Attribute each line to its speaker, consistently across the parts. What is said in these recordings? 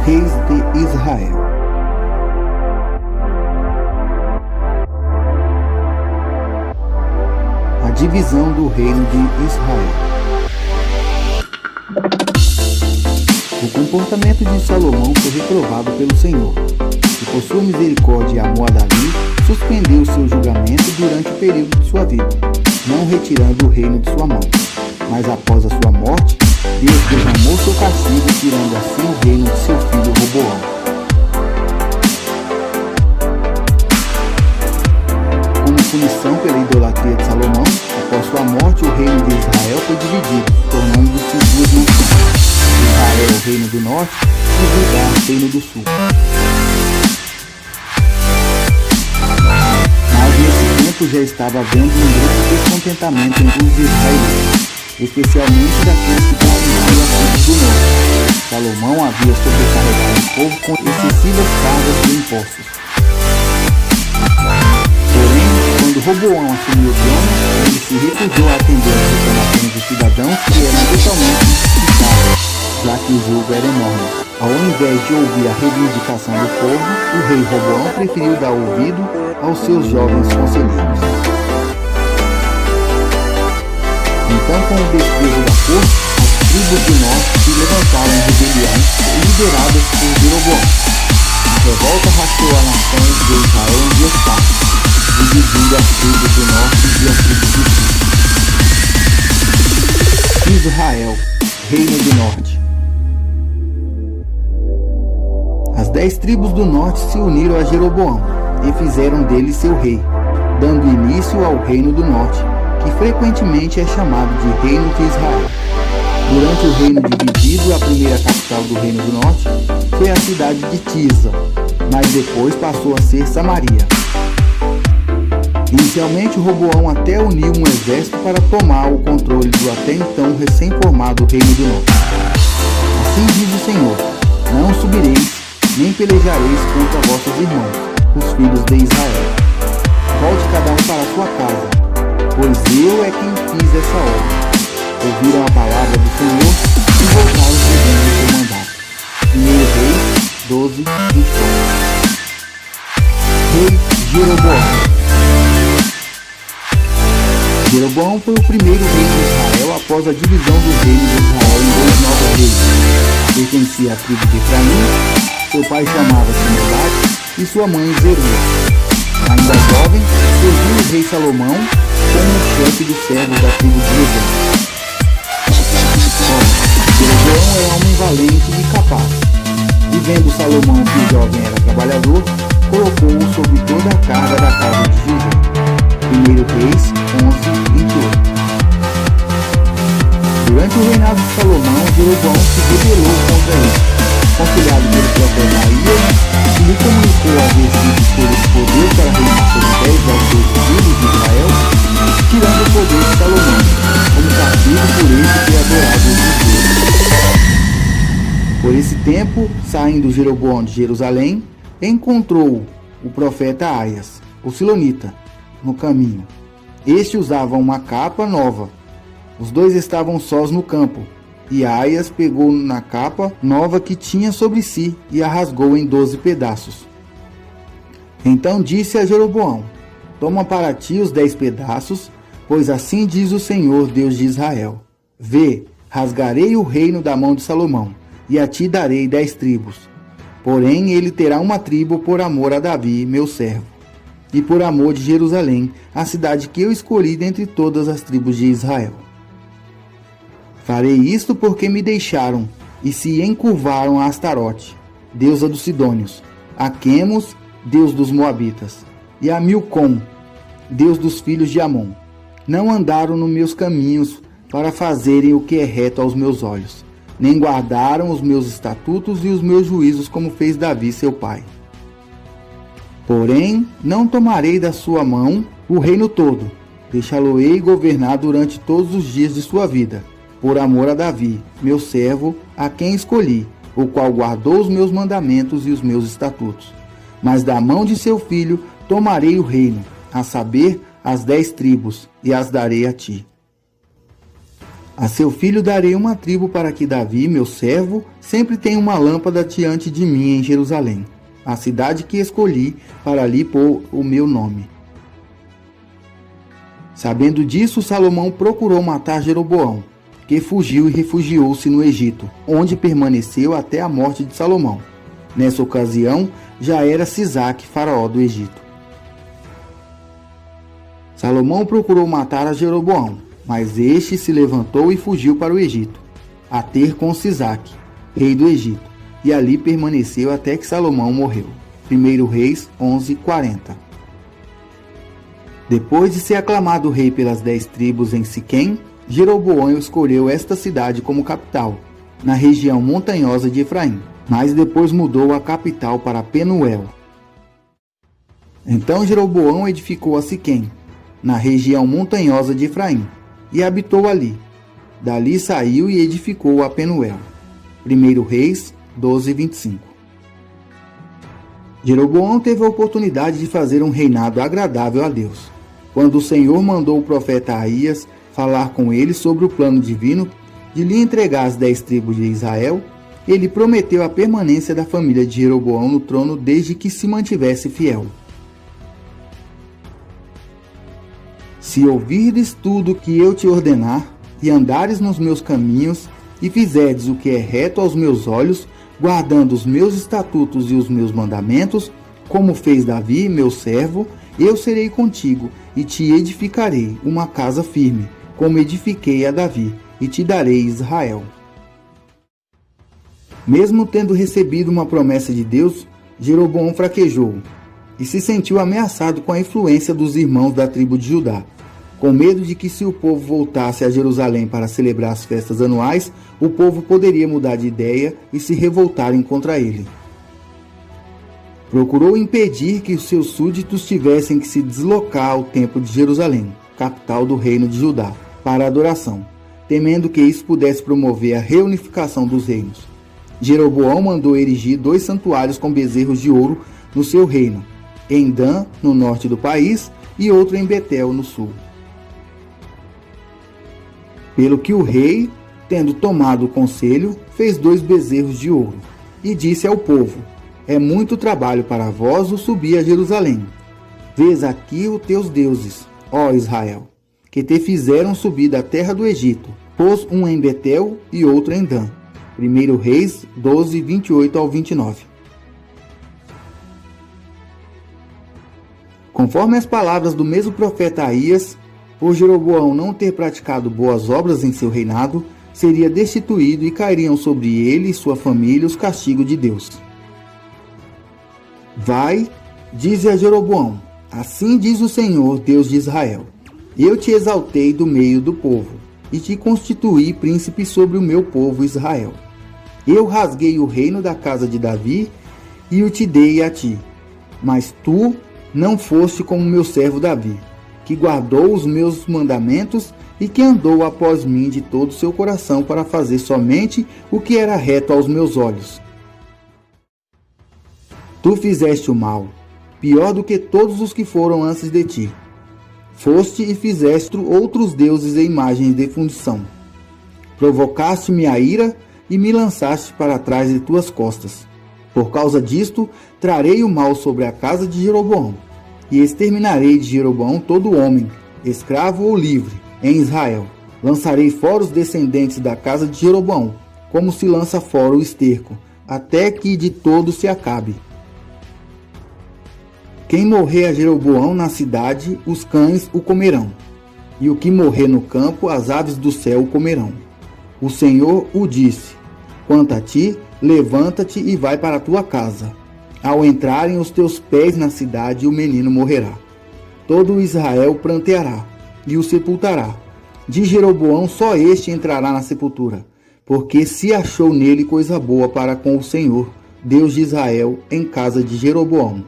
Speaker 1: Reis de Israel. A divisão do reino de Israel. O comportamento de Salomão foi reprovado pelo Senhor, que por sua misericórdia e amor a Davi, suspendeu seu julgamento durante o período de sua vida, não retirando o reino de sua mão. Mas após a sua morte, Deus derramou seu castigo, tirando assim o reino de seu filho Roboão. Como punição pela idolatria de Salomão, após sua morte, o reino de Israel foi dividido, tornando-se duas nações: Israel, o reino do norte, e Judá, o reino do sul. Mas nesse tempo já estava havendo um grande descontentamento entre os israelitas, especialmente daqueles que pertenciam à tribo do norte. Salomão havia sobrecarregado o povo com excessivas cargas de impostos. Porém, quando Roboão assumiu o trono, ele se recusou a atender às reclamações dos cidadãos que eram totalmente injustificadas, já que o julgo era enorme. Ao invés de ouvir a reivindicação do povo, o rei Roboão preferiu dar ouvido aos seus jovens conselheiros. Então, com o desprezo da corte, as tribos do norte se levantaram em rebelião, lideradas por Jeroboão. A revolta rachou a nação de Israel em duas partes, dividindo as tribos do norte e as tribos do sul. Israel, reino do norte. As 10 tribos do norte se uniram a Jeroboão e fizeram dele seu rei, dando início ao reino do norte, que frequentemente é chamado de Reino de Israel. Durante o reino dividido, a primeira capital do Reino do Norte foi a cidade de Tirza, mas depois passou a ser Samaria. Inicialmente, Roboão até uniu um exército para tomar o controle do até então recém-formado Reino do Norte. Assim diz o Senhor: não subireis, nem pelejareis contra vossos irmãos, os filhos de Israel. Volte cada um para a sua casa, pois eu é quem fiz essa obra. Ouviram a palavra do Senhor e voltaram seguindo o seu mandato. 1 Reis 12, 24. Rei Jeroboão. Jeroboão foi o primeiro rei de Israel após a divisão do reino de Israel em 2 novos reis. Pertencia à tribo de Efraim, seu pai chamava-se Nebate e sua mãe Zeruia. Ainda jovem, serviu o rei Salomão como chefe dos servos da tribo de Judá. Jeroboão era homem valente e capaz. E vendo Salomão que o jovem era trabalhador, colocou-o sobre toda a carga da casa de Judá. 1 Reis 11, 28. Durante o reinado de Salomão, Jeroboão se rebelou contra ele. Aconselhado pelo profeta Aías, lhe comunicou haver sido escolhido por Deus para reinar sobre 10 das 12 filhos de Israel, tirando o poder de Salomão, como castigo por esse ter adorado os deuses. Por esse tempo, saindo Jeroboão de Jerusalém, encontrou o profeta Aias, o silonita, no caminho. Este usava uma capa nova. Os dois estavam sós no campo, e Aias pegou na capa nova que tinha sobre si e a rasgou em 12 pedaços. Então disse a Jeroboão: toma para ti os 10 pedaços, pois assim diz o Senhor, Deus de Israel: vê, rasgarei o reino da mão de Salomão, e a ti darei 10 tribos. Porém ele terá uma tribo por amor a Davi, meu servo, e por amor de Jerusalém, a cidade que eu escolhi dentre todas as tribos de Israel. Farei isto porque me deixaram e se encurvaram a Astarote, deusa dos Sidônios, a Quemos, deus dos Moabitas, e a Milcom, deus dos filhos de Amon. Não andaram nos meus caminhos para fazerem o que é reto aos meus olhos, nem guardaram os meus estatutos e os meus juízos como fez Davi seu pai. Porém, não tomarei da sua mão o reino todo, deixá-lo-ei governar durante todos os dias de sua vida, por amor a Davi, meu servo, a quem escolhi, o qual guardou os meus mandamentos e os meus estatutos. Mas da mão de seu filho tomarei o reino, a saber, as 10 tribos, e as darei a ti. A seu filho darei uma tribo para que Davi, meu servo, sempre tenha uma lâmpada diante de mim em Jerusalém, a cidade que escolhi para ali pôr o meu nome. Sabendo disso, Salomão procurou matar Jeroboão, que fugiu e refugiou-se no Egito, onde permaneceu até a morte de Salomão. Nessa ocasião, já era Sisaque, faraó do Egito. Salomão procurou matar a Jeroboão, mas este se levantou e fugiu para o Egito, a ter com Sisaque, rei do Egito, e ali permaneceu até que Salomão morreu. 1 Reis 11:40. Depois de ser aclamado rei pelas 10 tribos em Siquém, Jeroboão escolheu esta cidade como capital, na região montanhosa de Efraim, mas depois mudou a capital para Penuel. Então Jeroboão edificou a Siquém, na região montanhosa de Efraim, e habitou ali. Dali saiu e edificou a Penuel. 1 Reis 12:25. Jeroboão teve a oportunidade de fazer um reinado agradável a Deus, quando o Senhor mandou o profeta Aías falar com ele sobre o plano divino de lhe entregar as 10 tribos de Israel. Ele prometeu a permanência da família de Jeroboão no trono desde que se mantivesse fiel. Se ouvirdes tudo que eu te ordenar, e andares nos meus caminhos, e fizerdes o que é reto aos meus olhos, guardando os meus estatutos e os meus mandamentos, como fez Davi, meu servo, eu serei contigo, e te edificarei uma casa firme, como edifiquei a Davi, e te darei Israel. Mesmo tendo recebido uma promessa de Deus, Jeroboão fraquejou, e se sentiu ameaçado com a influência dos irmãos da tribo de Judá, com medo de que, se o povo voltasse a Jerusalém para celebrar as festas anuais, o povo poderia mudar de ideia e se revoltarem contra ele. Procurou impedir que os seus súditos tivessem que se deslocar ao templo de Jerusalém, capital do reino de Judá, para a adoração, temendo que isso pudesse promover a reunificação dos reinos. Jeroboão mandou erigir 2 santuários com bezerros de ouro no seu reino, em Dan, no norte do país, e outro em Betel, no sul. Pelo que o rei, tendo tomado o conselho, fez 2 bezerros de ouro, e disse ao povo: é muito trabalho para vós o subir a Jerusalém. Vês aqui os teus deuses, ó Israel, que te fizeram subir da terra do Egito. Pôs um em Betel e outro em Dan. 1 Reis 12:28-29. Conforme as palavras do mesmo profeta Aías, por Jeroboão não ter praticado boas obras em seu reinado, seria destituído e cairiam sobre ele e sua família os castigos de Deus. Vai, dize a Jeroboão: assim diz o Senhor, Deus de Israel: eu te exaltei do meio do povo, e te constituí príncipe sobre o meu povo Israel. Eu rasguei o reino da casa de Davi e o te dei a ti. Mas tu não foste como meu servo Davi, que guardou os meus mandamentos e que andou após mim de todo o seu coração para fazer somente o que era reto aos meus olhos. Tu fizeste o mal, pior do que todos os que foram antes de ti. Foste e fizeste outros deuses e imagens de fundição. Provocaste-me a ira e me lançaste para trás de tuas costas. Por causa disto, trarei o mal sobre a casa de Jeroboão, e exterminarei de Jeroboão todo homem, escravo ou livre, em Israel. Lançarei fora os descendentes da casa de Jeroboão, como se lança fora o esterco, até que de todo se acabe. Quem morrer a Jeroboão na cidade, os cães o comerão, e o que morrer no campo, as aves do céu o comerão. O Senhor o disse: quanto a ti, levanta-te e vai para a tua casa. Ao entrarem os teus pés na cidade, o menino morrerá. Todo Israel pranteará e o sepultará. De Jeroboão só este entrará na sepultura, porque se achou nele coisa boa para com o Senhor, Deus de Israel, em casa de Jeroboão.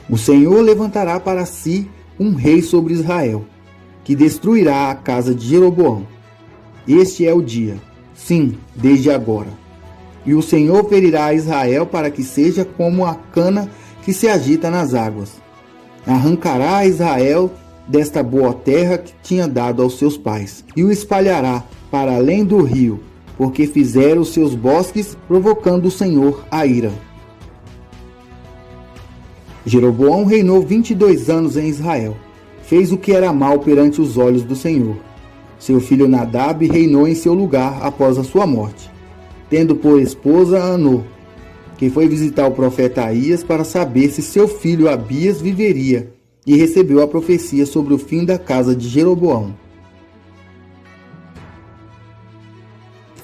Speaker 1: O Senhor levantará para si um rei sobre Israel, que destruirá a casa de Jeroboão. Este é o dia, sim, desde agora. E o Senhor ferirá a Israel para que seja como a cana que se agita nas águas. Arrancará a Israel desta boa terra que tinha dado aos seus pais, e o espalhará para além do rio, porque fizeram os seus bosques, provocando o Senhor a ira. Jeroboão reinou 22 anos em Israel. Fez o que era mal perante os olhos do Senhor. Seu filho Nadab reinou em seu lugar após a sua morte, tendo por esposa Anô, que foi visitar o profeta Aías para saber se seu filho Abias viveria, e recebeu a profecia sobre o fim da casa de Jeroboão.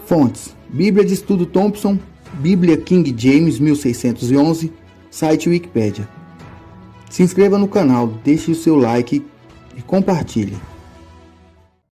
Speaker 1: Fontes: Bíblia de Estudo Thompson, Bíblia King James 1611, site Wikipedia. Se inscreva no canal, deixe o seu like e compartilhe.